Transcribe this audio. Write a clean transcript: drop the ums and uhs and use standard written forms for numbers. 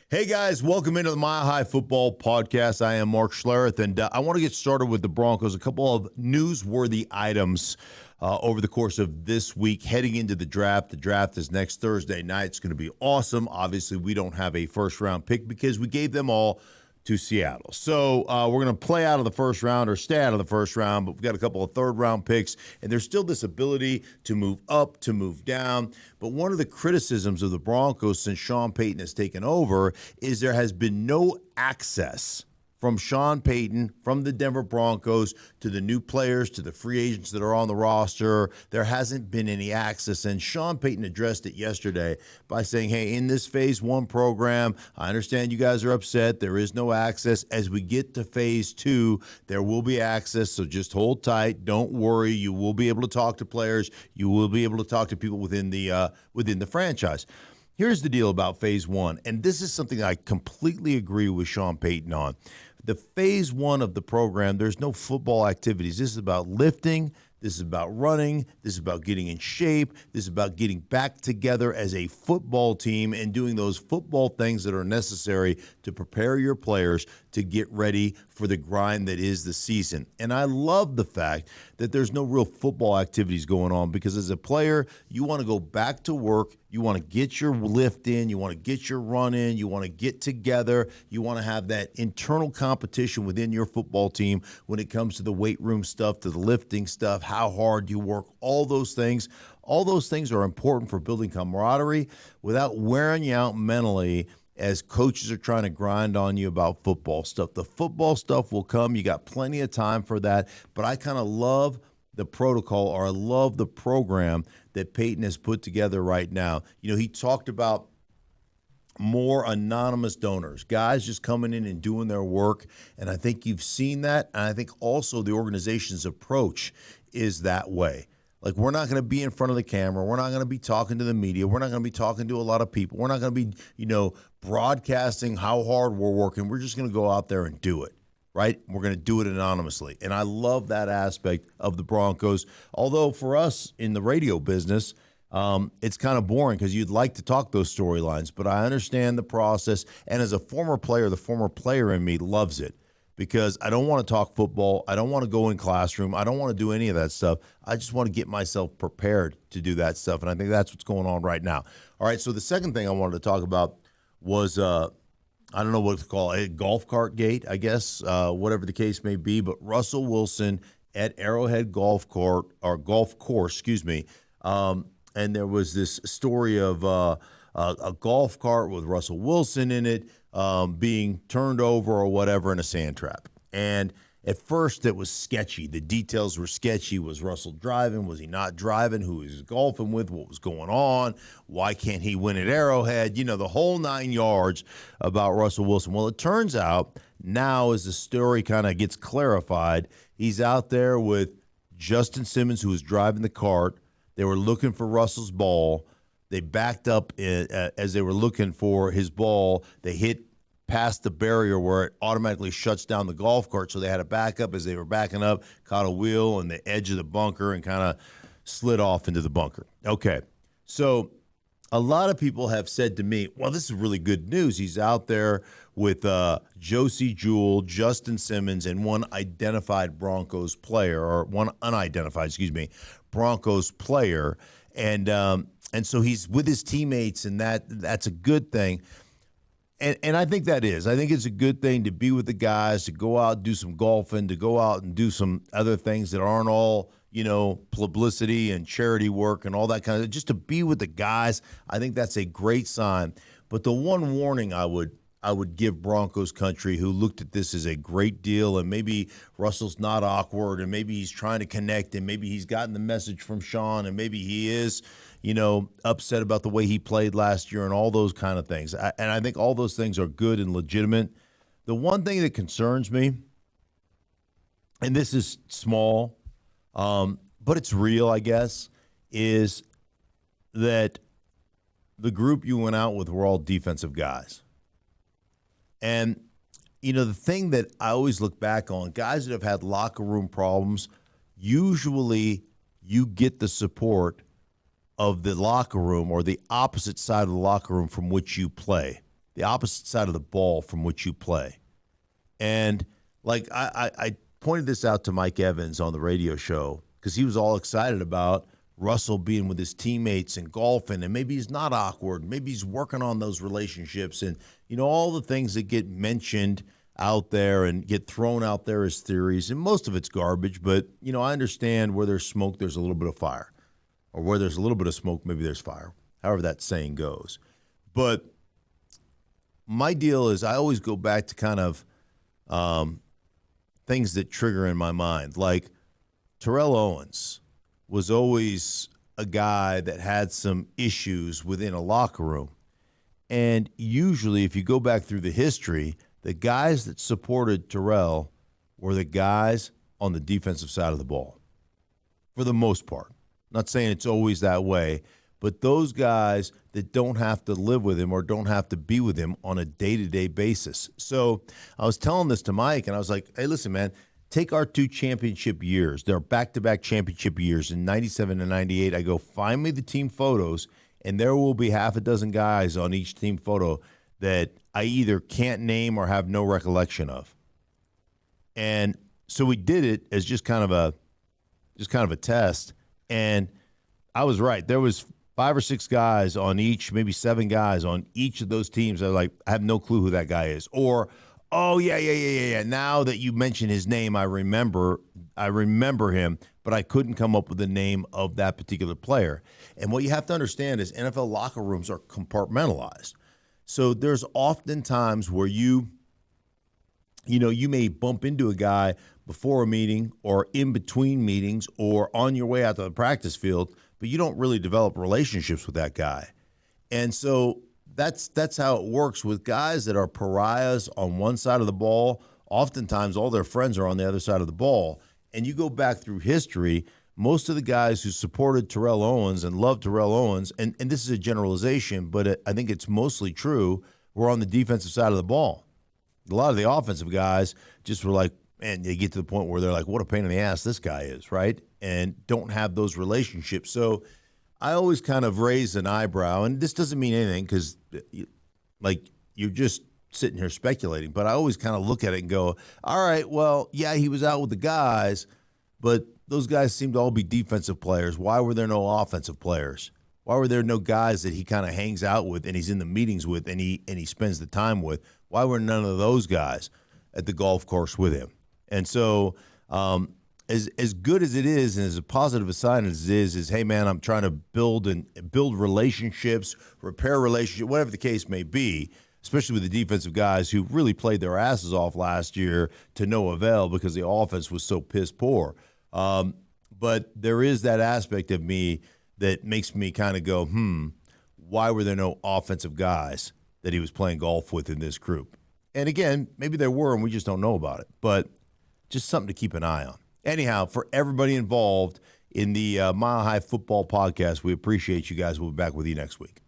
Hey guys, welcome into the Mile High Football Podcast. I am Mark Schlereth, and I want to get started with the Broncos. A couple of newsworthy items over the course of this week heading into the draft. The draft is next Thursday night. It's going to be awesome. Obviously, we don't have a first-round pick because we gave them all to Seattle. So we're going to play out of the first round or stay out of the first round, but we've got a couple of third-round picks, and there's still this ability to move up, to move down. But one of the criticisms of the Broncos since Sean Payton has taken over is there has been no access from Sean Payton, from the Denver Broncos, to the new players, to the free agents that are on the roster. There hasn't been any access, and Sean Payton addressed it yesterday by saying, hey, in this Phase 1 program, I understand you guys are upset. There is no access. As we get to Phase 2, there will be access, so just hold tight. Don't worry. You will be able to talk to players. You will be able to talk to people within the franchise. Here's the deal about Phase 1, and this is something I completely agree with Sean Payton on. The Phase 1 of the program, there's no football activities. This is about lifting. This is about running. This is about getting in shape. This is about getting back together as a football team and doing those football things that are necessary to prepare your players to get ready for the grind that is the season. And I love the fact that there's no real football activities going on because as a player, you want to go back to work. You want to get your lift in. You want to get your run in. You want to get together. You want to have that internal competition within your football team when it comes to the weight room stuff, to the lifting stuff, how hard you work, all those things. All those things are important for building camaraderie without wearing you out mentally as coaches are trying to grind on you about football stuff. The football stuff will come. You got plenty of time for that. But I kind of love the protocol, or I love the program that Payton has put together right now. You know, he talked about more anonymous donors, guys just coming in and doing their work. And I think you've seen that. And I think also the organization's approach is that way. Like, we're not going to be in front of the camera. We're not going to be talking to the media. We're not going to be talking to a lot of people. We're not going to be, broadcasting how hard we're working. We're just going to go out there and do it, right? We're going to do it anonymously. And I love that aspect of the Broncos. Although for us in the radio business, it's kind of boring because you'd like to talk those storylines. But I understand the process. And as a former player, the former player in me loves it. Because I don't want to talk football. I don't want to go in classroom. I don't want to do any of that stuff. I just want to get myself prepared to do that stuff. And I think that's what's going on right now. All right, so the second thing I wanted to talk about was, I don't know what to call it, golf cart gate, I guess, whatever the case may be. But Russell Wilson at Arrowhead Golf Course, and there was this story of a golf cart with Russell Wilson in it, being turned over or whatever in a sand trap. And at first it was sketchy. The details were sketchy. Was Russell driving? Was he not driving? Who he was golfing with? What was going on? Why can't he win at Arrowhead? You know, the whole 9 yards about Russell Wilson. Well, it turns out now as the story kind of gets clarified, he's out there with Justin Simmons, who was driving the cart. They were looking for Russell's ball. They backed up as they were looking for his ball. They hit past the barrier where it automatically shuts down the golf cart. So they had to back up as they were backing up, caught a wheel on the edge of the bunker and kind of slid off into the bunker. Okay, so a lot of people have said to me, well, this is really good news. He's out there with Josie Jewell, Justin Simmons, and one unidentified Broncos player. Broncos player. And so he's with his teammates, and that's a good thing. And I think that is. I think it's a good thing to be with the guys, to go out and do some golfing, to go out and do some other things that aren't all, publicity and charity work and all that kind of, just to be with the guys. I think that's a great sign. But the one warning I would give Broncos country, who looked at this as a great deal, and maybe Russell's not awkward, and maybe he's trying to connect, and maybe he's gotten the message from Sean, and maybe he is, upset about the way he played last year and all those kind of things. And I think all those things are good and legitimate. The one thing that concerns me, and this is small, but it's real, I guess, is that the group you went out with were all defensive guys. And, the thing that I always look back on, guys that have had locker room problems, usually you get the support of the locker room or the opposite side of the locker room from which you play. the opposite side of the ball from which you play. And like I pointed this out to Mike Evans on the radio show because he was all excited about Russell being with his teammates and golfing, and maybe he's not awkward. Maybe he's working on those relationships and, all the things that get mentioned out there and get thrown out there as theories. And most of it's garbage, but, I understand where there's smoke, there's a little bit of fire. Or where there's a little bit of smoke, maybe there's fire. However that saying goes. But my deal is I always go back to kind of things that trigger in my mind. Like Terrell Owens was always a guy that had some issues within a locker room. And usually if you go back through the history, the guys that supported Terrell were the guys on the defensive side of the ball for the most part. Not saying it's always that way, but those guys that don't have to live with him or don't have to be with him on a day-to-day basis. So I was telling this to Mike, and I was like, hey, listen, man, take our 2 championship years. They're back-to-back championship years in 97 and 98. I go, find me the team photos, and there will be half a dozen guys on each team photo that I either can't name or have no recollection of. And so we did it as just kind of a test. And I was right. There was 5 or 6 guys on each, maybe 7 guys on each of those teams. I was like, I have no clue who that guy is. Or, oh yeah. Now that you mention his name, I remember him, but I couldn't come up with the name of that particular player. And what you have to understand is NFL locker rooms are compartmentalized. So there's often times where you may bump into a guy before a meeting or in between meetings or on your way out to the practice field, but you don't really develop relationships with that guy. And so that's how it works with guys that are pariahs on one side of the ball. Oftentimes all their friends are on the other side of the ball. And you go back through history, most of the guys who supported Terrell Owens and loved Terrell Owens, and this is a generalization, but I think it's mostly true, were on the defensive side of the ball. A lot of the offensive guys just were like, man, they get to the point where they're like, what a pain in the ass this guy is, right? And don't have those relationships. So I always kind of raise an eyebrow, and this doesn't mean anything because, you're just sitting here speculating, but I always kind of look at it and go, all right, well, yeah, he was out with the guys, but those guys seem to all be defensive players. Why were there no offensive players? Why were there no guys that he kind of hangs out with and he's in the meetings with and he spends the time with? Why were none of those guys at the golf course with him? And so as good as it is and as a positive a sign as it is, hey, man, I'm trying to build relationships, repair relationships, whatever the case may be, especially with the defensive guys who really played their asses off last year to no avail because the offense was so piss poor. But there is that aspect of me that makes me kind of go, why were there no offensive guys that he was playing golf with in this group? And again, maybe there were and we just don't know about it, but just something to keep an eye on. Anyhow, for everybody involved in the Mile High Football Podcast, we appreciate you guys. We'll be back with you next week.